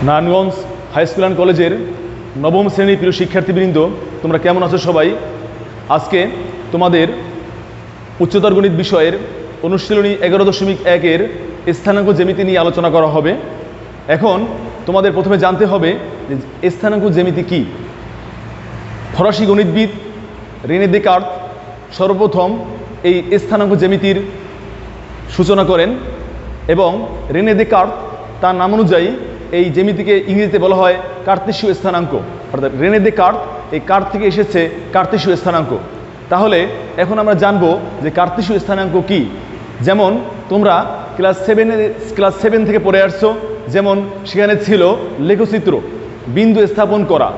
Narayanganj high school and কলেজের নবম শ্রেণীর প্রিয় শিক্ষার্থীবৃন্দ, তোমরা কেমন আছো সবাই? আজকে তোমাদের উচ্চতর গণিত বিষয়ের অনুশীলনী 11.1-এর স্থানাঙ্ক জ্যামিতি নিয়ে আলোচনা করা হবে। এখন তোমাদের প্রথমে জানতে হবে যে স্থানাঙ্ক জ্যামিতি কি। ফরাসি গণিতবিদ রেনে দেকার্ত সর্বপ্রথম এই স্থানাঙ্ক জ্যামিতির সূচনা করেন এবং রেনে দেকার্ত তার নাম অনুযায়ী এই জ্যামিতিকে ইংরেজিতে বলা হয় কার্তেশীয় স্থানাঙ্ক। অর্থাৎ রেনে দেকার্ত এই কার্ত থেকে এসেছে কার্তেশীয় স্থানাঙ্ক। তাহলে এখন আমরা জানবো যে কার্তেশীয় স্থানাঙ্ক কি। যেমন তোমরা ক্লাস 7 থেকে পড়ে আসছো, যেমন সেখানে ছিল লেখচিত্র, বিন্দু স্থাপন করা।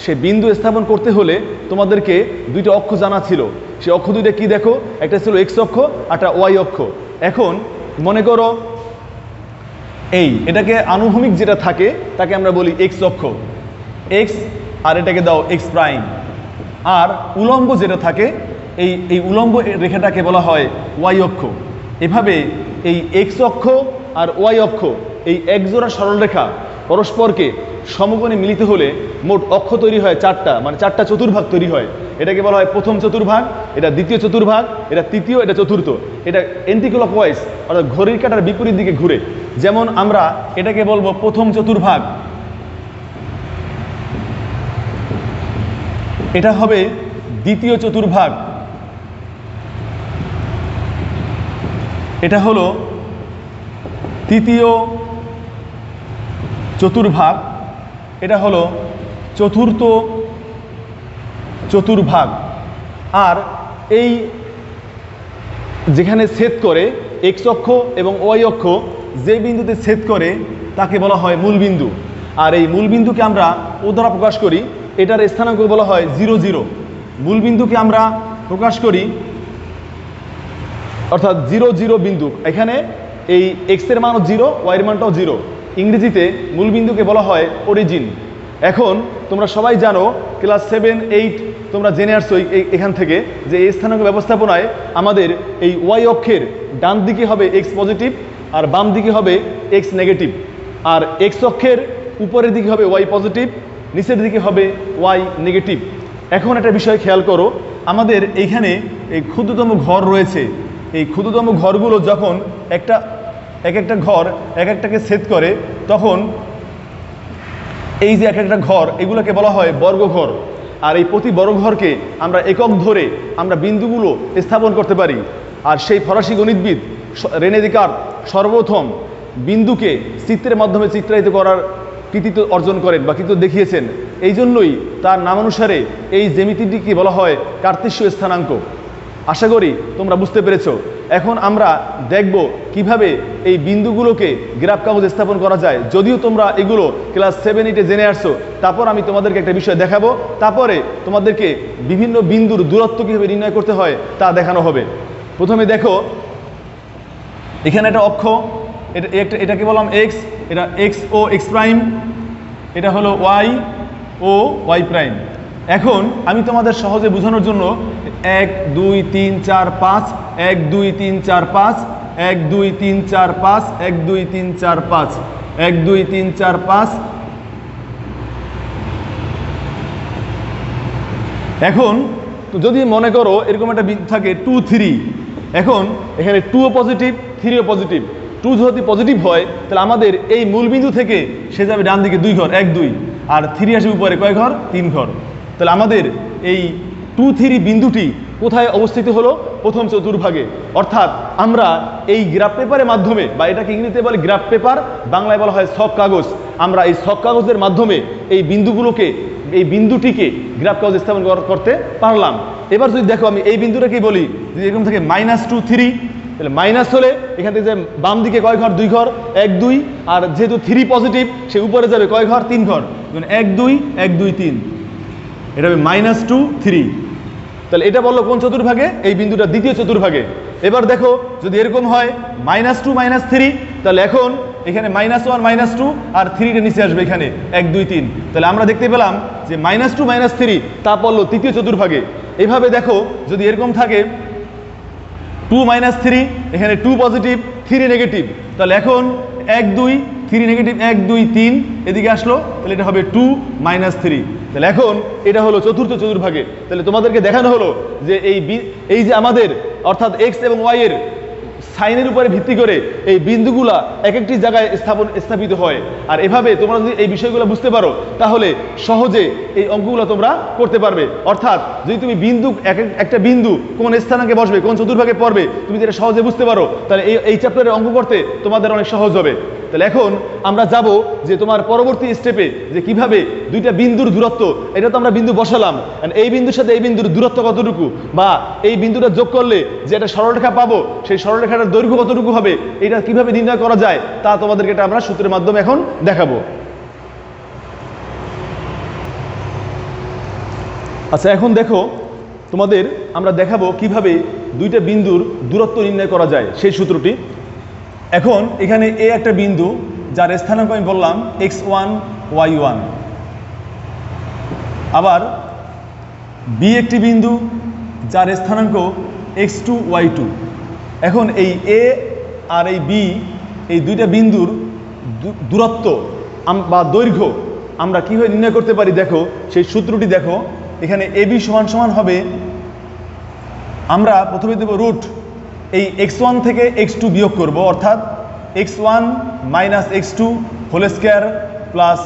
সে বিন্দু স্থাপন করতে হলে তোমাদেরকে দুইটা অক্ষ জানা ছিল। সে অক্ষ দুইটা কি দেখো, একটা ছিল এক্স অক্ষ, একটা ওয়াই অক্ষ। এখন মনে করো এটাকে আনুভূমিক যেটা থাকে তাকে আমরা বলি এক্স অক্ষ, এক্স, আর এটাকে দাও এক্স প্রাইম। আর উলম্ব যেটা থাকে এই উলম্ব রেখাটাকে বলা হয় ওয়াই অক্ষ। এভাবে এই এক্স অক্ষ আর ওয়াই অক্ষ এই একজোড়া সরলরেখা পরস্পরকে সমকোণে মিলিত হলে মোট অক্ষ তৈরি হয় চারটা, মানে চারটা চতুর্ভাগ তৈরি হয়। এটাকে বলা হয় প্রথম চতুর্ভাগ, এটা দ্বিতীয় চতুর্ভাগ, এটা তৃতীয়, এটা চতুর্থ। এটা এন্টিক্লকওয়াইজ অর্থাৎ ঘড়ির কাঁটার বিপরীত দিকে ঘুরে। যেমন আমরা এটাকে বলবো প্রথম চতুর্ভাগ, এটা হবে দ্বিতীয় চতুর্ভাগ, এটা হলো তৃতীয় চতুর্ভাগ, এটা হলো চতুর্থ চতুর্ভাগ। আর এই যেখানে ছেদ করে এক্স অক্ষ এবং ওয়াই অক্ষ, যে বিন্দুতে ছেদ করে তাকে বলা হয় মূলবিন্দু। আর এই মূলবিন্দুকে আমরা ও দ্বারা প্রকাশ করি, এটার স্থানাঙ্ক বলা হয় 0, 0। মূলবিন্দুকে আমরা প্রকাশ করি অর্থাৎ 0, 0 বিন্দু। এখানে এই এক্সের মানও 0, ওয়াইয়ের মানটাও 0। ইংরেজিতে মূলবিন্দুকে বলা হয় অরিজিন। এখন তোমরা সবাই জানো ক্লাস 7, 8 তোমরা জেনে আসছো এখান থেকে যে এই স্থানাঙ্ক ব্যবস্থাপনায় আমাদের এই ওয়াই অক্ষের ডান দিকে হবে এক্স পজিটিভ আর বাম দিকে হবে এক্স নেগেটিভ। আর এক্স অক্ষের উপরের দিকে হবে ওয়াই পজিটিভ, নিচের দিকে হবে ওয়াই নেগেটিভ। এখন একটা বিষয় খেয়াল করো, আমাদের এইখানে এই ক্ষুদ্রতম ঘর রয়েছে। এই ক্ষুদ্রতম ঘরগুলো যখন এক একটা ঘর এক একটাকে ছেদ করে, তখন এই যে এক একটা ঘর এগুলোকে বলা হয় বর্গঘর। আর এই প্রতি বর্গঘরকে আমরা একক ধরে আমরা বিন্দুগুলো স্থাপন করতে পারি। আর সেই ফরাসি গণিতবিদ রেনে দেকার্ত সর্বপ্রথম বিন্দুকে চিত্রের মাধ্যমে চিত্রায়িত করার কৃতিত্ব অর্জন করেন বা কৃতিত্ব দেখিয়েছেন। এই জন্যই তার নামানুসারে এই জ্যামিতিটিকে বলা হয় কার্তেশীয় স্থানাঙ্ক। আশা করি তোমরা বুঝতে পেরেছো। এখন আমরা দেখব কিভাবে এই বিন্দুগুলোকে গ্রাফ কাগজে স্থাপন করা যায়। যদিও তোমরা এগুলো ক্লাস 7, 8-এ জেনে আসছো, তারপর আমি তোমাদেরকে একটা বিষয় দেখাবো, তারপরে তোমাদেরকে বিভিন্ন বিন্দুর দূরত্ব কীভাবে নির্ণয় করতে হয় তা দেখানো হবে। প্রথমে দেখো এখানে একটা অক্ষ, এটাকে বললাম এক্স, এটা এক্স ও এক্স প্রাইম, এটা হলো ওয়াই ও ওয়াই প্রাইম। এখন আমি তোমাদের সহজে বোঝানোর জন্য 1, 2, 3, 4, 5, 1, 2, 3, 4, 5, 1, 2, 3, 4, 5, 1, 2, 3, 4, 5, 1, 2, 3, 4, 5। এখন যদি মনে করো এরকম একটা বিন্দু থাকে 2, 3, এখন এখানে 2 পজিটিভ, 3 পজিটিভ। 2 যদি পজিটিভ হয় তাহলে আমাদের এই মূলবিন্দু থেকে সে যাবে ডান দিকে 2 ঘর, 1, 2, আর 3 আসবে উপরে কয় ঘর, 3 ঘর। তাহলে আমাদের এই 2, 3 বিন্দুটি কোথায় অবস্থিত হলো, প্রথম চতুর্ভাগে। অর্থাৎ আমরা এই গ্রাফ পেপারের মাধ্যমে, বা এটাকে ইংরেজিতে বলে গ্রাফ পেপার, বাংলায় বলা হয় ছক কাগজ, আমরা এই ছক কাগজের মাধ্যমে এই বিন্দুটিকে গ্রাফ কাগজ স্থাপন করতে পারলাম। এবার যদি দেখো আমি এই বিন্দুটাকেই বলি যদি এরকম থাকে -2, 3, তাহলে মাইনাস হলে এখান থেকে যে বাম দিকে কয় ঘর, 2 ঘর, 1, 2, আর যেহেতু 3 পজিটিভ সে উপরে যাবে কয় ঘর, 3 ঘর, 1, 2, 1, 2, 3, এটা হবে -2, 3। তাহলে এটা বললো কোন চতুর্ভাগে, এই বিন্দুটা দ্বিতীয় চতুর্ভাগে। এবার দেখো যদি এরকম হয় -2, -3, তাহলে এখন এখানে -1, -2 আর 3টা নিচে আসবে এখানে 1, 2, 3। তাহলে আমরা দেখতে পেলাম যে -2, -3 তা পড়লো তৃতীয় চতুর্ভাগে। এইভাবে দেখো যদি এরকম থাকে 2, -3, এখানে 2 পজিটিভ, 3 নেগেটিভ, তাহলে এখন 1, 2 3 নেগেটিভ 1 2 3 এদিকে আসলো, তাহলে এটা হবে 2 মাইনাস 3। তাহলে এখন এটা হলো চতুর্থ চতুর্ভাগে। তাহলে তোমাদেরকে দেখানো হলো যে এই যে আমাদের অর্থাৎ এক্স এবং ওয়াই এর সাইনের উপরে ভিত্তি করে এই বিন্দুগুলা এক একটি জায়গায় স্থাপিত হয়। আর এভাবে তোমরা যদি এই বিষয়গুলো বুঝতে পারো তাহলে সহজে এই অঙ্কগুলো তোমরা করতে পারবে। অর্থাৎ যদি তুমি একটা বিন্দু কোন স্থানাঙ্কে বসবে, কোন চতুর্ভাগে পড়বে, তুমি যদি এটা সহজে বুঝতে পারো তাহলে এই চ্যাপ্টারের অঙ্ক করতে তোমাদের অনেক সহজ হবে। তাহলে এখন আমরা যাব যে তোমার পরবর্তী স্টেপে যে কিভাবে দুইটা বিন্দুর দূরত্ব, এটা তো আমরা বিন্দু বসালাম, এই বিন্দুর সাথে এই বিন্দুর দূরত্ব কতটুকু, বা এই বিন্দুটা যোগ করলে যে একটা সরলরেখা পাবো সেই সরলরেখাটার দৈর্ঘ্য কতটুকু হবে, এটা কিভাবে নির্ণয় করা যায় তা তোমাদেরকে এটা আমরা সূত্রের মাধ্যমে এখন দেখাবো। আচ্ছা, এখন দেখো তোমাদের আমরা দেখাবো কিভাবে দুইটা বিন্দুর দূরত্ব নির্ণয় করা যায় সেই সূত্রটি। এখন এখানে এ একটা বিন্দু যার স্থানাঙ্ক আমি বললাম x1 y1, আবার বি একটি বিন্দু যার স্থানাঙ্ক x2 y2। এখন এই এ আর এই বি, এই দুইটা বিন্দুর দূরত্ব বা দৈর্ঘ্য আমরা কীভাবে নির্ণয় করতে পারি দেখো, সেই সূত্রটি দেখো। এখানে AB সমান সমান হবে, আমরা প্রথমে দেব রুট এই x1 থেকে x2 বিয়োগ করব, অর্থাৎ x1 minus x2 whole square plus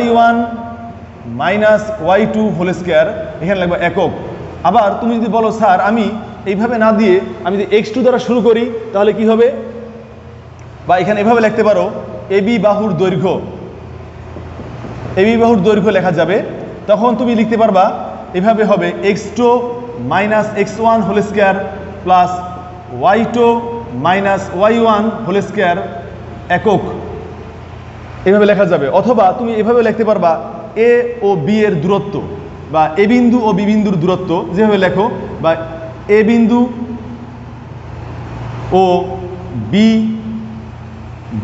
y1 minus y2 whole square, এখানে লাগবে একক। আবার তুমি যদি বলো স্যার আমি এইভাবে না দিয়ে আমি যদি x2 দ্বারা শুরু করি তাহলে কি হবে, বা এখানে এভাবে লিখতে পারো AB বাহুর দৈর্ঘ্য লেখা যাবে। তখন তুমি লিখতে পারবা এভাবে হবে x2 minus x1 whole square plus y2 minus y1 whole square একক, এভাবে লেখা যাবে। অথবা তুমি এভাবে লিখতে পারবা এ ও বি এর দূরত্ব, বা এ বিন্দু ও বি বিন্দুর দূরত্ব যেভাবে লেখো, বা এ বিন্দু ও বি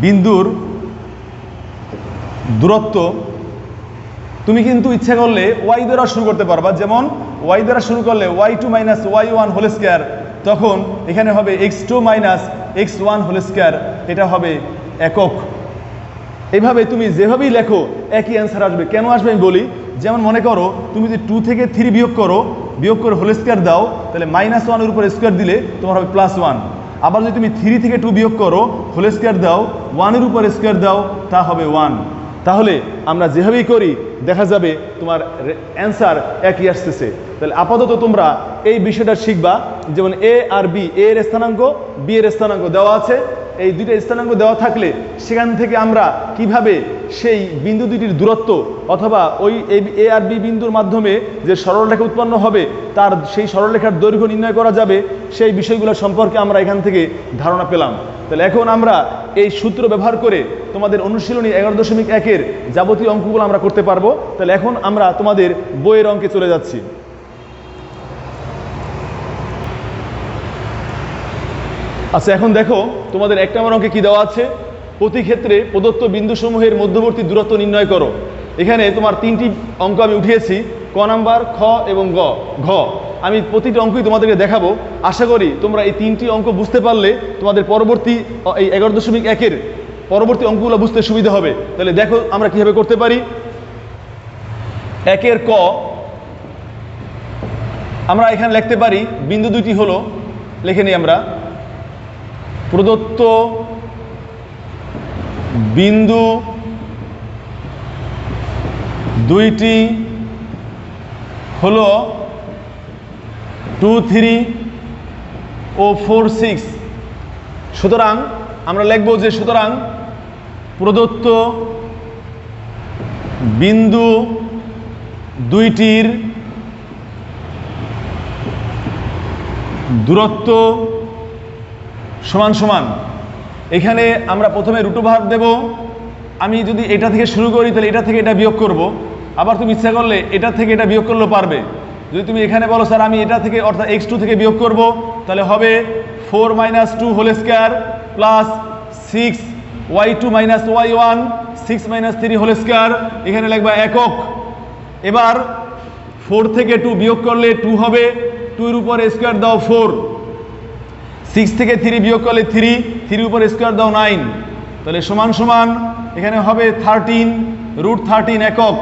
বিন্দুর দূরত্ব তুমি কিন্তু ইচ্ছা করলে ওয়াই দ্বারা শুরু করতে পারবা। যেমন ওয়াই দ্বারা শুরু করলে y2 minus y1 whole square, তখন এখানে হবে x2 minus x1 whole square, এটা হবে একক। এইভাবে তুমি যেভাবেই লেখো একই অ্যান্সার আসবে। কেন আসবে আমি বলি। যেমন মনে করো তুমি যদি 2 থেকে 3 বিয়োগ করে হোল স্কোয়ার দাও, তাহলে -1 এর উপর স্কোয়ার দিলে তোমার হবে +1। আবার যদি তুমি 3 থেকে 2 বিয়োগ করো হোল স্কোয়ার দাও, 1 এর উপর স্কোয়ার দাও, তা হবে 1। তাহলে আমরা যেভাবেই করি দেখা যাবে তোমার অ্যান্সার একই আসতেছে। তাহলে আপাতত তোমরা এই বিষয়টা শিখবা, যেমন এ আর বি, এ এর স্থানাঙ্ক বি এর স্থানাঙ্ক দেওয়া আছে। এই দুইটা স্থানাঙ্ক দেওয়া থাকলে সেখান থেকে আমরা কিভাবে সেই বিন্দু দুটির দূরত্ব অথবা ওই এ আর বি বিন্দুর মাধ্যমে যে সরলরেখা উৎপন্ন হবে তার সেই সরলরেখার দৈর্ঘ্য নির্ণয় করা যাবে, সেই বিষয়গুলো সম্পর্কে আমরা এখান থেকে ধারণা পেলাম। তাহলে এখন আমরা এই সূত্র ব্যবহার করে তোমাদের অনুশীলনী 11.1 যাবতীয় অঙ্কগুলো আমরা করতে পারবো। তাহলে এখন আমরা তোমাদের বইয়ের অঙ্কে চলে যাচ্ছি। আচ্ছা, এখন দেখো তোমাদের 1 নম্বর অঙ্কে কি দেওয়া আছে, প্রতি ক্ষেত্রে প্রদত্ত বিন্দুসমূহের মধ্যবর্তী দূরত্ব নির্ণয় করো। এখানে তোমার 3টি অঙ্ক আমি উঠিয়েছি, ক নাম্বার, খ এবং ঘ। আমি প্রতিটি অঙ্কই তোমাদেরকে দেখাবো। আশা করি তোমরা এই 3টি অঙ্ক বুঝতে পারলে তোমাদের পরবর্তী এই 11.1 পরবর্তী অঙ্কগুলো বুঝতে সুবিধা হবে। তাহলে দেখো আমরা কিভাবে করতে পারি। 1 ক আমরা এখানে লিখতে পারি, বিন্দু দুটি হলো, লিখে নিই আমরা, প্রদত্ত বিন্দু দুইটি হলো 2, 3 ও 4, 6। সুতরাং আমরা লিখব যে সুতরাং প্রদত্ত বিন্দু দুইটির দূরত্ব সমান সমান। এখানে আমরা প্রথমে √ভাগ দেব। আমি যদি এটা থেকে শুরু করি তাহলে এটা থেকে এটা বিয়োগ করব। আবার তুমি ইচ্ছা করলে এটা থেকে এটা বিয়োগ করলেও পারবে। যদি তুমি এখানে বলো স্যার আমি এটা থেকে অর্থাৎ x2 থেকে বিয়োগ করব, তাহলে হবে 4 - 2 whole square plus 6 y2 - y1 6 - 3 whole square, এখানে লিখবা একক। এবার 4 থেকে 2 বিয়োগ করলে 2 হবে, 2 এর উপর স্কোয়ার দাও 4, 6 থেকে 3 বিয়োগ করলে 3 এর উপর স্কোয়ার দাও 9, তাহলে সমান সমান এখানে হবে 13√13 একক।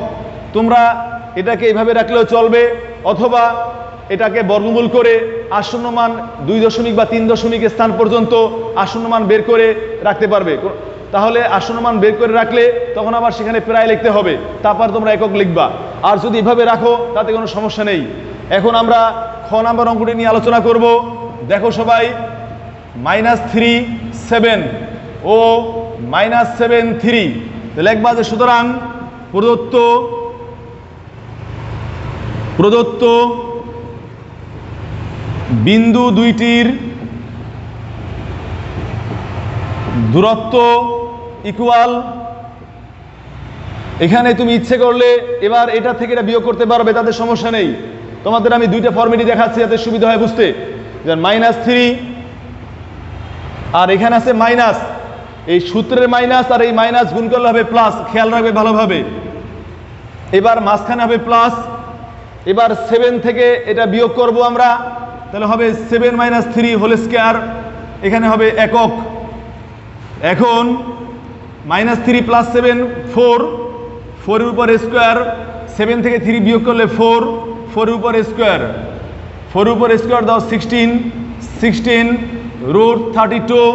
তোমরা এটাকে এইভাবে রাখলেও চলবে, অথবা এটাকে বর্গমূল করে আসন্ন মান 2 দশমিক বা 3 দশমিক স্থান পর্যন্ত আসন্ন মান বের করে রাখতে পারবে। তাহলে আসন্ন মান বের করে রাখলে তখন আবার সেখানে প্রায় লিখতে হবে, তারপর তোমরা একক লিখবা। আর যদি এভাবে রাখো তাতে কোনো সমস্যা নেই। এখন আমরা খ নাম্বার অঙ্কটি নিয়ে আলোচনা করব। দেখো সবাই, -3 7 ও -7 3 লিখবা যে সুতরাং প্রদত্ত বিন্দু দুইটির দূরত্ব ইকুয়াল। এখানে তুমি ইচ্ছে করলে এবার এটা থেকে এটা বিয়োগ করতে পারবে, তাতে সমস্যা নেই। তোমাদের আমি দুইটা ফর্মেটই দেখাচ্ছি যাতে সুবিধা হয় বুঝতে। -3 আর এখানে আছে মাইনাস, এই সূত্রের মাইনাস আর এই মাইনাস গুণ করলে হবে প্লাস, খেয়াল রাখবে ভালোভাবে। এবার মাঝখানে হবে প্লাস, এবার 7 থেকে এটা বিয়োগ করব আমরা, তাহলে হবে 7 - 3 হোল স্কয়ার, এখানে হবে একক। এখন -3 + 7 4, 4 এর উপর স্কয়ার, 7 থেকে 3 বিয়োগ করলে 4, 4 এর উপর স্কয়ার, 4 এর উপর স্কয়ার দাও 16, 16√32,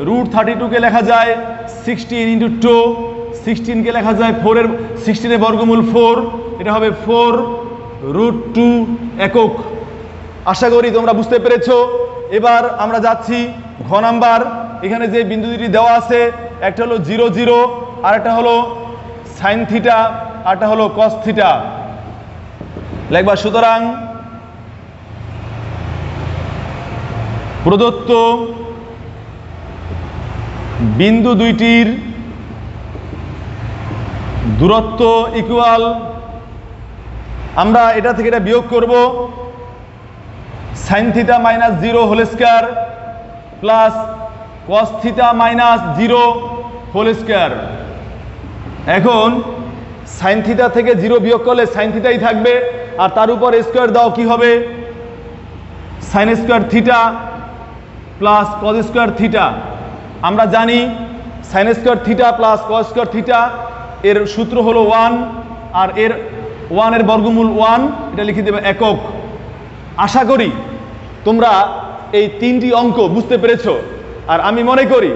√32 কে লেখা যায় 16 × 2, 16 কে লেখা যায় 4 এর 16 এর বর্গমূল 4, এটা হবে 4√2 একক। আশা করি তোমরা বুঝতে পেরেছো। এবার আমরা যাচ্ছি ঘ নাম্বার। এখানে যে বিন্দু দুটি দেওয়া আছে, একটা হলো 0 0, আর একটা হলো sin θ, আর একটা হলো cos θ। লিখবা সুতরাং প্রদত্ত বিন্দু দুইটির দূরত্ব ইকুয়াল। আমরা এটা থেকে এটা বিয়োগ করব, sin θ - 0 whole square plus cos θ - 0 whole square. এখন sin θ থেকে 0 বিয়োগ করলে sin θই থাকবে, আর তার উপর স্কয়ার দাও, কি হবে sin square θ plus cos square θ। আমরা জানি sin square θ plus cos square θ এর সূত্র হলো 1, আর এর 1 এর বর্গমূল 1, এটা লিখে দেবে একক। আশা করি তোমরা এই 3টি অঙ্ক বুঝতে পেরেছো। আর আমি মনে করি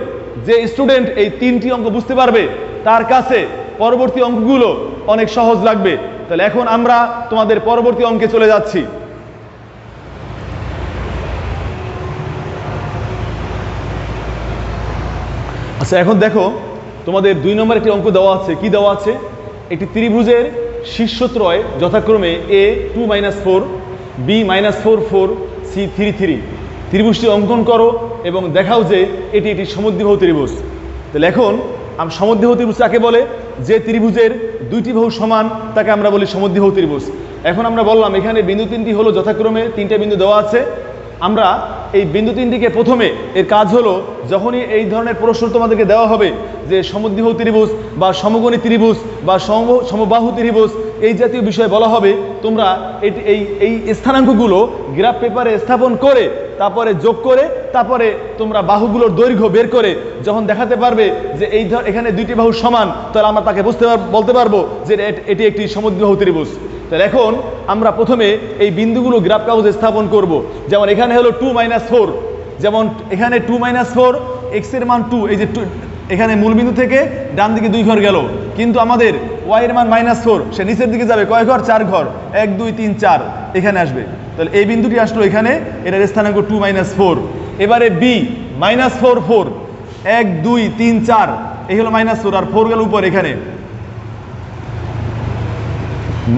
যে স্টুডেন্ট এই 3টি অঙ্ক বুঝতে পারবে তার কাছে পরবর্তী অঙ্কগুলো অনেক সহজ লাগবে। তাহলে এখন আমরা তোমাদের পরবর্তী অঙ্কে চলে যাচ্ছি। আচ্ছা, এখন দেখো তোমাদের 2 নম্বর একটি অঙ্ক দেওয়া আছে। কি দেওয়া আছে? একটি ত্রিভুজের শীর্ষত্রয় যথাক্রমে a 2 - 4, b -4 4, c 3 3। ত্রিভুজটি অঙ্কন করো এবং দেখাও যে এটি একটি সমদ্বিবাহু ত্রিভুজ। তাহলে এখন সমদ্বিবাহু ত্রিভুজ কাকে বলে? যে ত্রিভুজের দুইটি বাহু সমান তাকে আমরা বলি সমদ্বিবাহু ত্রিভুজ। এখন আমরা বললাম এখানে বিন্দু 3টি হলো যথাক্রমে 3টে বিন্দু দেওয়া আছে। আমরা এই বিন্দু 3টিকে প্রথমে এর কাজ হলো, যখনই এই ধরনের প্রশ্ন তোমাদেরকে দেওয়া হবে যে সমদ্বিবাহু ত্রিভুজ বা সমকোণী ত্রিভুজ বা সমবাহু ত্রিভুজ এই জাতীয় বিষয় বলা হবে, তোমরা এই স্থানাঙ্কগুলো গ্রাফ পেপারে স্থাপন করে তারপরে যোগ করে তারপরে তোমরা বাহুগুলোর দৈর্ঘ্য বের করে যখন দেখাতে পারবে যে এখানে দুইটি বাহু সমান, তাহলে আমরা তাকে বলতে পারবো যে এটি একটি সমদ্বিবাহু ত্রিভুজ। তাহলে এখন আমরা প্রথমে এই বিন্দুগুলো গ্রাফ কাগজে স্থাপন করব। যেমন এখানে হলো 2 - 4, যেমন এখানে 2 - 4, x এর মান 2, এই যে এখানে মূল বিন্দু থেকে ডান দিকে 2 ঘর গেল, কিন্তু আমাদের y এর মান -4, সে নিচের দিকে যাবে কয় ঘর? 4 ঘর, 1 2 3 4 এখানে আসবে। তাহলে এই বিন্দুটি আসলো এখানে, এটার স্থানাঙ্ক 2 - 4। এবারে b -4 4, 1 2 3 4, এই হলো -4, আর 4 গেল উপর এখানে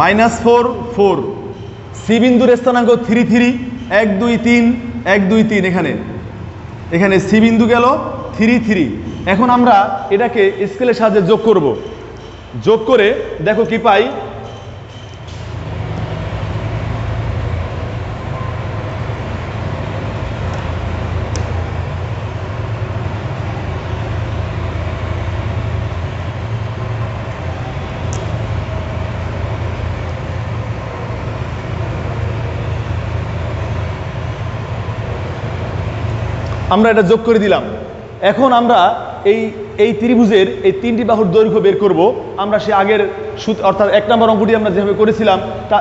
-4 4। সি বিন্দুর স্থানাঙ্ক 3 3, 1 2 3 1 2 3, এখানে সি বিন্দু গেল 3 3। এখন আমরা এটাকে স্কেলের সাহায্যে যোগ করব। যোগ করে দেখো কি পাই। আমরা এটা যোগ করে দিলাম। এখন আমরা এই ত্রিভুজের এই তিনটি বাহুর দৈর্ঘ্য বের করব আমরা সে আগের অর্থাৎ 1 নম্বর অঙ্কটি আমরা যেভাবে করেছিলাম তা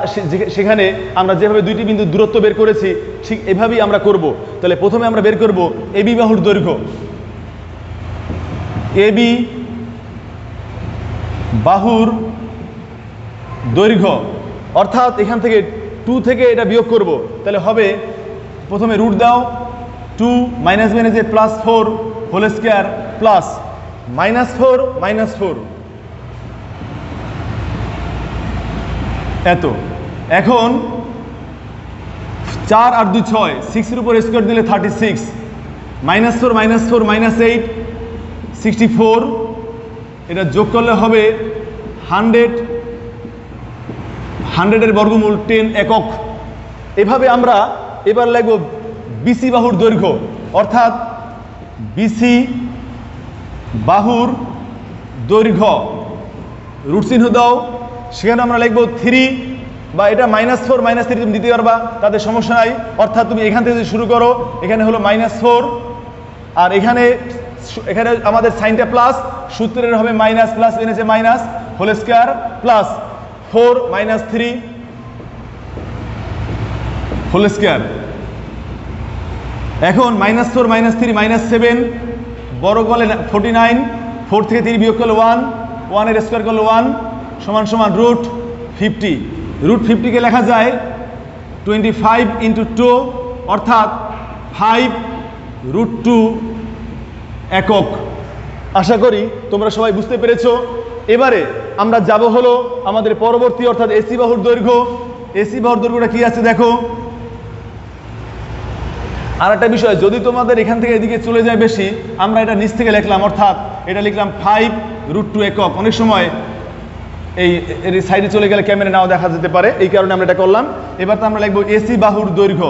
সেখানে আমরা যেভাবে দুইটি বিন্দুর দূরত্ব বের করেছি ঠিক এভাবেই আমরা করব। তাহলে প্রথমে আমরা বের করব এবি বাহুর দৈর্ঘ্য, এবি বাহুর দৈর্ঘ্য অর্থাৎ এখান থেকে 2 থেকে এটা বিয়োগ করব। তাহলে হবে প্রথমে রুট দাও, 2 মাইনাস মাইনাসে +4 হোল স্কয়ার প্লাস -4 এত। এখন 4 আর 2 6, 6 এর উপর স্কয়ার দিলে 36, -4 -8 64, এটা যোগ করলে হবে 100 এর বর্গমূল 10 একক। এভাবে আমরা এবার লিখব বিসি বাহুর দৈর্ঘ্য অর্থাৎ বিসি বাহুর দৈর্ঘ্য, রুট চিহ্ন দাও, সেখানে আমরা লিখব 3 বা এটা -4 -3 তুমি দিতে পারবা, তাদের সমস্যা নাই। অর্থাৎ তুমি এখান থেকে যদি শুরু করো, এখানে হলো -4 আর এখানে আমাদের সাইনটা প্লাস, সূত্রের হবে মাইনাস, প্লাস এনেছে minus whole square plus 4 - 3 whole square. এখন -4 -3 -7 বড় করলে 49, 4 থেকে 3 বিয়োগ করলে 1, 1 এর স্কয়ার করলে 1 সমান সমান √50। √50 কে লেখা যায় 25 × 2 অর্থাৎ 5√2 একক। আশা করি তোমরা সবাই বুঝতে পেরেছো। এবারে আমরা যাব হলো আমাদের পরবর্তী অর্থাৎ এসি বাহুর দৈর্ঘ্য। এসি বাহুর দৈর্ঘ্যটা কি আছে দেখো। আর একটা বিষয়, যদি তোমাদের এখান থেকে এদিকে চলে যায় বেশি, আমরা এটা নিচ থেকে লিখলাম অর্থাৎ এটা লিখলাম 5√2 একক। অনেক সময় এই সাইডে চলে গেলে ক্যামেরা নাও দেখা যেতে পারে, এই কারণে আমরা এটা করলাম। এবার তো আমরা লিখবো এসি বাহুর দৈর্ঘ্য।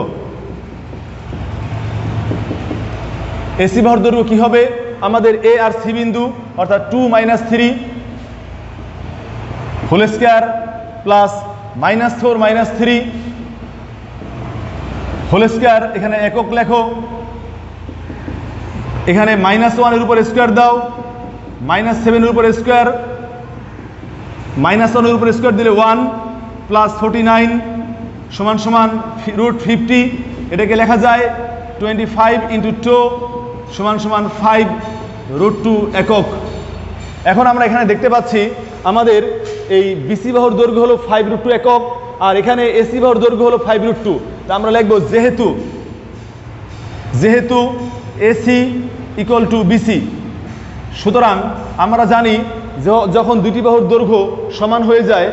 এসি বাহুর দৈর্ঘ্য কি হবে, আমাদের এ আর সি বিন্দু অর্থাৎ 2 - 3 whole square plus -4 -3 whole square. এখানে একক লেখো, এখানে -1 এর উপর স্কয়ার দাও, -7 এর উপর স্কয়ার, -1 এর উপর স্কয়ার দিলে 1 প্লাস 49 সমান সমান √50। এটাকে লেখা যায় 25 × 2 সমান সমান 5√2 একক। এখন আমরা এখানে দেখতে পাচ্ছি আমাদের এই বিসি বাহুর দৈর্ঘ্য হলো 5√2 একক আর এখানে এসি বাহুর দৈর্ঘ্য হলো 5√2। তা আমরা লিখব যেহেতু এসি = বিসি, সুতরাং আমরা জানি যখন দুটি বাহুর দৈর্ঘ্য সমান হয়ে যায়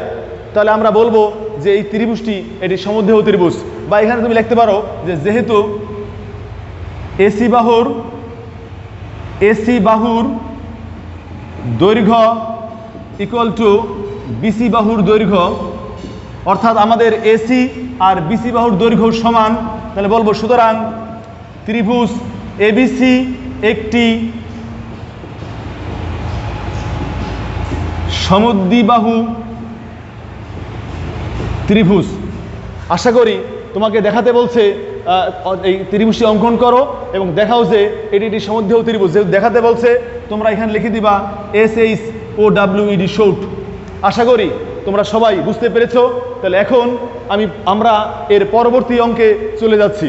তাহলে আমরা বলবো যে এই ত্রিভুজটি এটি সমদ্বিবাহু ত্রিভুজ। বা এখানে তুমি লিখতে পারো যে যেহেতু এসি বাহুর দৈর্ঘ্য = বিসি বাহুর দৈর্ঘ্য, অর্থাৎ আমাদের এসি আর বিসি বাহুর দৈর্ঘ্য সমান, তাহলে বলবো সুতরাং ত্রিভুজ এবিসি একটি সমদ্বিবাহু ত্রিভুজ। আশা করি তোমাকে দেখাতে বলছে এই ত্রিভুজটি অঙ্কন করো এবং দেখাও যে এটি একটি সমদ্বিবাহু ত্রিভুজ। যেহেতু দেখাতে বলছে তোমরা এখানে লিখে দিবা SHOWED শর্ট। আশা করি তোমরা সবাই বুঝতে পেরেছো। তাহলে এখন আমরা এর পরবর্তী অঙ্কে চলে যাচ্ছি।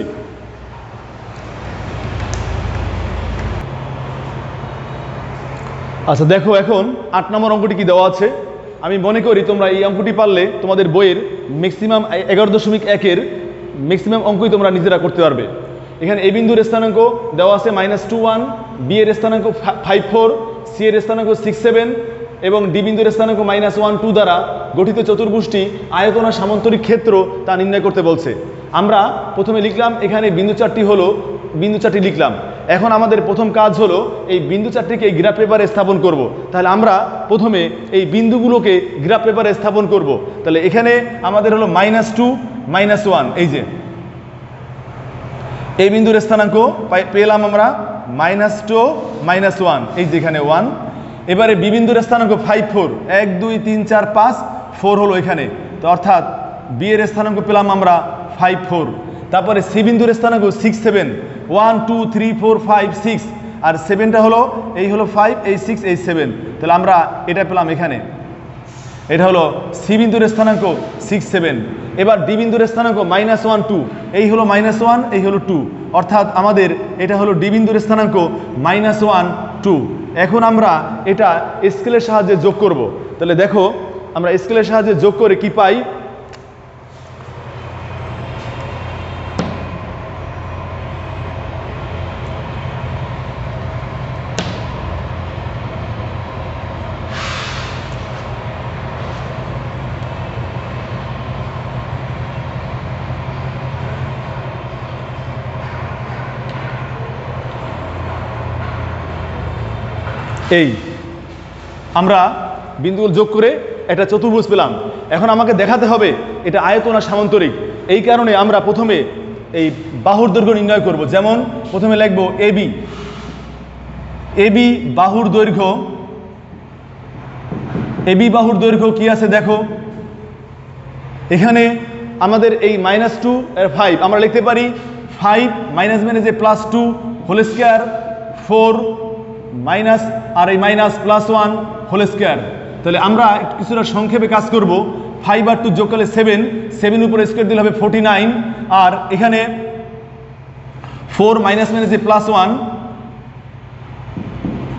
আচ্ছা দেখো, এখন 8 নম্বর অঙ্কটি কি দেওয়া আছে। আমি মনে করি তোমরা এই অঙ্কটি পারলে তোমাদের বইয়ের ম্যাক্সিমাম 11.1 ম্যাক্সিমাম অঙ্কই তোমরা নিজেরা করতে পারবে। এখানে এ বিন্দুর স্থানাঙ্ক দেওয়া আছে -21, বি এর স্থানাঙ্ক 54, সি এর স্থানাঙ্ক 67 এবং ডি বিন্দুর স্থানাঙ্ক -1 2 দ্বারা গঠিত চতুর্ভুজটি আয়তন আর সামান্তরিক ক্ষেত্র তা নির্ণয় করতে বলছে। আমরা প্রথমে লিখলাম এখানে বিন্দু চারটি লিখলাম। এখন আমাদের প্রথম কাজ হলো এই বিন্দু চারটিকে গ্রাফ পেপারে স্থাপন করব। তাহলে আমরা প্রথমে এই বিন্দুগুলোকে গ্রাফ পেপারে স্থাপন করব। তাহলে এখানে আমাদের হলো -2 -1, এই যে এই বিন্দুর স্থানাঙ্ক পেলাম আমরা -2 -1, এই যে এখানে 1। এবারে বি বিন্দুর স্থানাঙ্ক 54, 1 2 3 4 5 4 হলো এখানে, তো অর্থাৎ বি এর স্থানাঙ্ক পেলাম আমরা 54। তারপরে সি বিন্দুর স্থানাঙ্ক 67, 1 2 3 4 5 6, আর 7টা হলো এই হলো 5, এই 6, এই 7। তাহলে আমরা এটা পেলাম এখানে, এটা হলো সি বিন্দুর স্থানাঙ্ক 6, 7। এবার ডি বিন্দুর স্থানাঙ্ক -1, 2, এই হলো -1, এই হলো 2, অর্থাৎ আমাদের এটা হলো ডি বিন্দুর স্থানাঙ্ক -1, 2। এখন আমরা এটা স্কেলের সাহায্যে যোগ করব। তাহলে দেখো আমরা স্কেলের সাহায্যে যোগ করে কি পাই, এই আমরা বিন্দুগুলো যোগ করে একটা চতুর্ভুজ পেলাম। এখন আমাকে দেখাতে হবে এটা আয়ত না সামান্তরিক। এই কারণে আমরা প্রথমে এই বাহুর দৈর্ঘ্য নির্ণয় করব। যেমন প্রথমে লিখব এবি, এবি বাহুর দৈর্ঘ্য, এবি বাহুর দৈর্ঘ্য কি আছে দেখো, এখানে আমাদের এই -2 আর 5 আমরা লিখতে পারি 5 মাইনাস যে +2 হোল স্কয়ার, 4 মাইনাস আর এই -+1 হোল স্কয়ার। তাহলে আমরা কিছুটা সংক্ষেপে কাজ করব। 5 আর 2 যোগ করলে 7, 7 উপরে স্কয়ার দিলে হবে 49, আর এখানে 4 মাইনাস যে +1,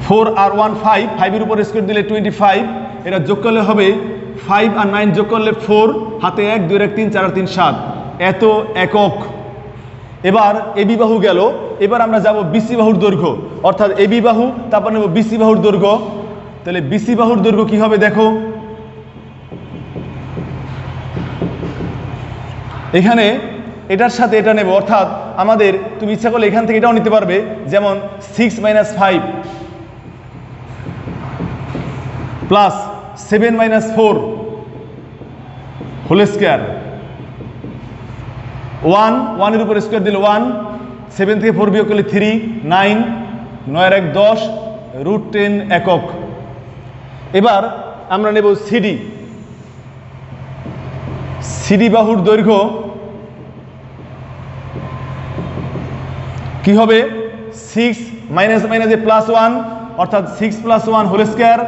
4 আর 1 5, 5 এর উপরে স্কয়ার দিলে 25, এটা যোগ করলে হবে 5 আর 9 যোগ করলে 4, হাতে 1, 2 1 3 4 আর 3 7, এত একক। এবার এবি বাহু গেল, এবার আমরা যাব বিসি বাহুর দৈর্ঘ্য, অর্থাৎ এবি বাহু, তারপর নেব বিসি বাহুর দৈর্ঘ্য। তাহলে বিসি বাহুর দৈর্ঘ্য কি হবে দেখো, এখানে এটার সাথে এটা নেব, অর্থাৎ আমাদের তুমি ইচ্ছা করলে এখান থেকে এটাও নিতে পারবে, যেমন 6 - 5 প্লাস 7 - 4 হোল স্কয়ার, 1 এর উপর স্কয়ার দিলে 1, 7 থেকে 4 বিয়োগ করলে 3, 9, 9 আর 1 10, √10 একক। এবার আমরা নেব সিডি, সিডি বাহুর দৈর্ঘ্য কি হবে, 6 মাইনাস যে +1, অর্থাৎ 6 + 1 হোল স্কয়ার,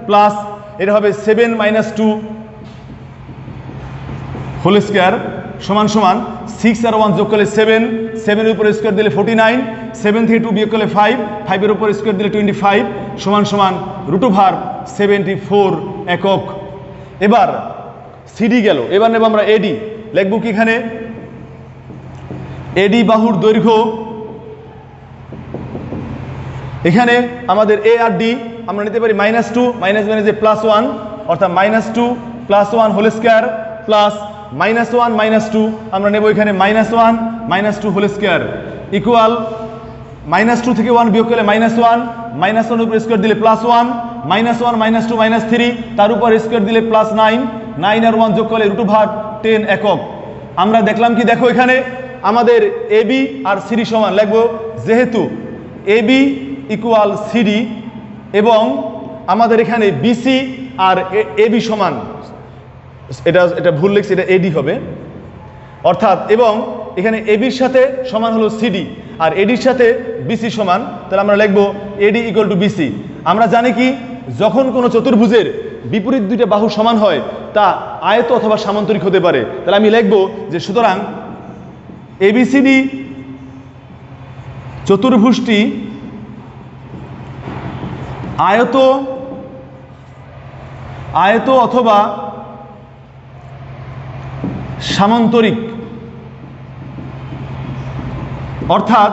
প্লাস এটা হবে 7 - 2 হোল স্কয়ার সমান সমান 6 আর 1 যোগ করলে 7, 7 এর উপর স্কয়ার দিলে 49, 7 থেকে 2 বিয়োগ করলে 5, 5 এর উপর স্কয়ার দিলে 25 সমান সমান √74 একক। এবার সিডি গেল, এবার নেব আমরা এডি, লিখব কি এখানে, এডি বাহুর দৈর্ঘ্য, এখানে আমাদের এ আর ডি আমরা নিতে পারি -2 মাইনাস যে +1, অর্থাৎ -2 + 1 হোল স্কয়ার, প্লাস -1 - 2 আমরা নেব এখানে -1 - 2 হোল স্কয়ার, ইকুয়াল -2 থেকে 1 বিয়োগ করলে -1, -1 উপর স্কয়ার দিলে +1, -1 - 2 -3, তার উপর স্কয়ার দিলে +9, 9 আর 1 যোগ করলে √10 একক। আমরা দেখলাম কি দেখো, এখানে আমাদের এবি আর সিডি সমান, লিখব যেহেতু এবি ইকুয়াল সিডি এবং আমাদের এখানে বিসি আর এবি সমান, এটা ভুল লিখছি, এটা এডি হবে, অর্থাৎ এবং এখানে এবির সাথে সমান হলো সিডি আর এডির সাথে বিসি সমান, তাহলে আমরা লিখব এডি ইকুয়াল টু বিসি। আমরা জানি কি, যখন কোনো চতুর্ভুজের বিপরীত দুইটা বাহু সমান হয় তা আয়ত অথবা সামান্তরিক হতে পারে। তাহলে আমি লিখব যে সুতরাং এবিসিডি চতুর্ভুজটি আয়ত অথবা সামান্তরিক, অর্থাৎ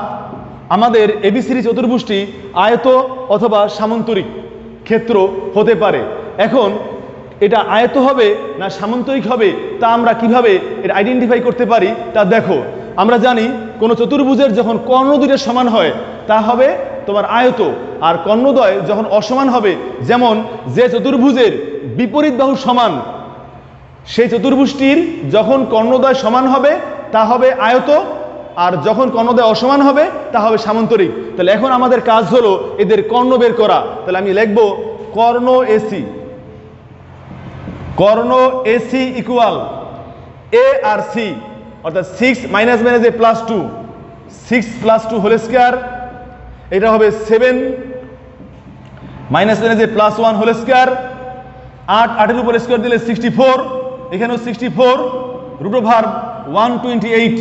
আমাদের এবিসিডি চতুর্ভুজটি আয়ত অথবা সামান্তরিক ক্ষেত্র হতে পারে। এখন এটা আয়ত হবে না সামান্তরিক হবে তা আমরা কিভাবে এটা আইডেন্টিফাই করতে পারি তা দেখো। আমরা জানি কোনো চতুর্ভুজের যখন কর্ণ দুইটা সমান হয় তা হবে তোমার আয়ত, আর কর্ণদ্বয় যখন অসমান হবে, যেমন যে চতুর্ভুজের বিপরীত বাহু সমান সেই চতুর্ভুজটির যখন কর্ণদ্বয় সমান হবে তা হবে আয়ত, আর যখন কর্ণদ্বয় অসমান হবে তা হবে সামান্তরিক। তাহলে এখন আমাদের কাজ হলো এদের কর্ণ বের করা। তাহলে আমি লিখব কর্ণ এসি, কর্ণ এসি ইকুয়াল এ আর সি, অর্থাৎ 6 - যে +2, 6 + 2 হোল স্কয়ার এটা হবে 7 মাইনাস যে +1 হোল স্কয়ার, 8 8 এর উপর স্কয়ার দিলে 64, এখানেও 64 √128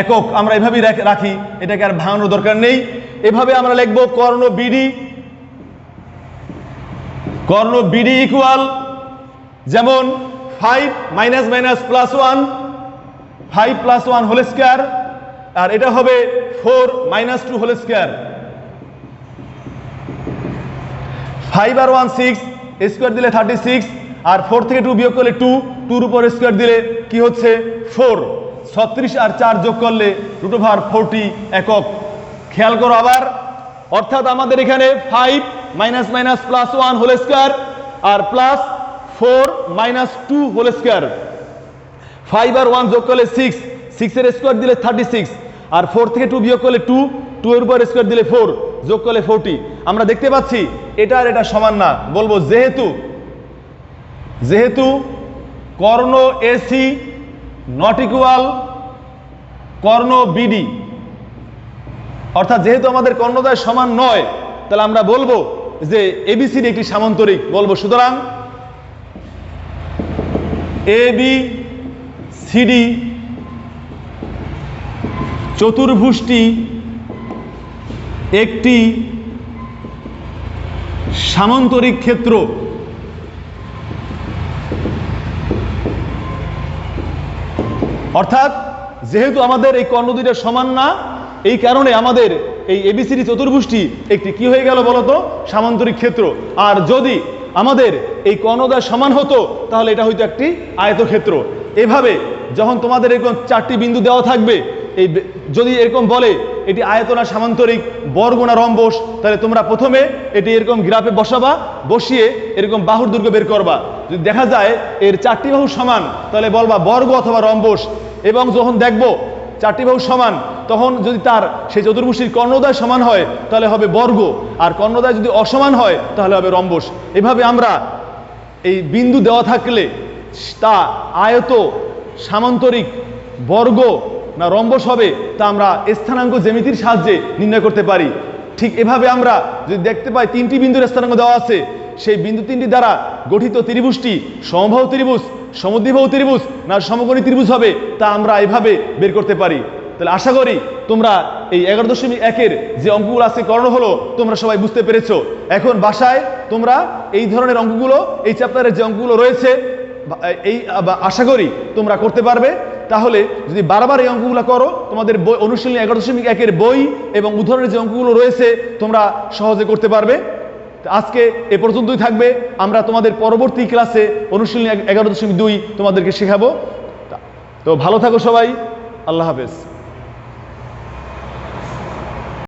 একক। আমরা এভাবেই রাখি, এটাকে আর ভাঙানোর দরকার নেই। এভাবে আমরা লিখব কর্ণ বিডি ইকুয়াল, যেমন 5 মাইনাস মাইনাস +1, 5 +1 হোল স্কয়ার, আর এটা হবে 4 - 2 হোল স্কয়ার। 5 আর 1 6, স্কয়ার দিলে 36, আর 4 থেকে 2 বিয়োগ করলে 2, 2 এর উপর স্কয়ার দিলে কি হচ্ছে 4, 36 আর 4 যোগ করলে √40 একক। খেয়াল করো আবার, অর্থাৎ আমাদের এখানে 5 মাইনাস মাইনাস +1 হোল স্কয়ার আর +4 - 2 হোল স্কয়ার। 5 আর 1 যোগ করলে 6, 6 এর স্কয়ার দিলে 36, আর 4 থেকে 2 বিয়োগ করলে 2, 2 এর উপর স্কয়ার দিলে 4, যোগ করলে 40। আমরা দেখতে পাচ্ছি এটা আর এটা সমান না। বলবো যেহেতু কর্ণ এসি নট ইকুয়াল কর্ণ বিডি, অর্থাৎ যেহেতু আমাদের কর্ণদ্বয় সমান নয়, তাহলে আমরা বলবো যে এবিসিডি একটি সামান্তরিক। বলবো সুতরাং এবিসিডি চতুর্ভুজটি একটি সামান্তরিক ক্ষেত্র। অর্থাৎ যেহেতু আমাদের এই কর্ণ দুইটা সমান না, এই কারণে আমাদের এই এবিসিডি চতুর্ভুজটি একটি কি হয়ে গেল বলতো, সামান্তরিক ক্ষেত্র। আর যদি আমাদের এই কর্ণদ্বয় সমান হতো তাহলে এটা হয়তো একটি আয়তক্ষেত্র। এভাবে যখন তোমাদের এরকম 4টি বিন্দু দেওয়া থাকবে, এই যদি এরকম বলে এটি আয়ত না সামান্তরিক, বর্গ না রম্বস, তাহলে তোমরা প্রথমে এটি এরকম গ্রাফে বসাবা, বসিয়ে এরকম বাহুর দৈর্ঘ্য বের করবা। যদি দেখা যায় এর 4টি বাহু সমান, তাহলে বলবা বর্গ অথবা রম্বস। এবং যখন দেখবো 4টি বাহু সমান, তখন যদি তার সেই চতুর্ভুজটির কর্ণদ্বয় সমান হয় তাহলে হবে বর্গ, আর কর্ণদ্বয় যদি অসমান হয় তাহলে হবে রম্বস। এভাবে আমরা এই বিন্দু দেওয়া থাকলে তা আয়ত, সামান্তরিক, বর্গ না রম্বস হবে তা আমরা স্থানাঙ্ক জ্যামিতির সাহায্যে নির্ণয় করতে পারি। ঠিক এভাবে আমরা যদি দেখতে পাই 3টি বিন্দুর স্থানাঙ্ক দেওয়া আছে, সেই বিন্দু 3টি দ্বারা গঠিত ত্রিভুজটি সমবাহু ত্রিভুজ, সমদ্বিবাহু ত্রিভুজ না সমকোণী ত্রিভুজ হবে তা আমরা এভাবে বের করতে পারি। তাহলে আশা করি তোমরা এই 11.1-এর যে অঙ্কগুলো আজকে করানো হলো তোমরা সবাই বুঝতে পেরেছো। এখন বাসায় তোমরা এই ধরনের অঙ্কগুলো, এই চ্যাপ্টারের যে অঙ্কগুলো রয়েছে, এই আশা করি তোমরা করতে পারবে। তাহলে যদি বারবার এই অঙ্কগুলো করো, তোমাদের বই অনুশীলনী 11.1-এর বই এবং উদাহরণের যে অঙ্কগুলো রয়েছে তোমরা সহজে করতে পারবে। আজকে এ পর্যন্তই থাকবে। আমরা তোমাদের পরবর্তী ক্লাসে অনুশীলনী 11.2 তোমাদেরকে শেখাবো। তো ভালো থাকো সবাই, আল্লাহ হাফেজ।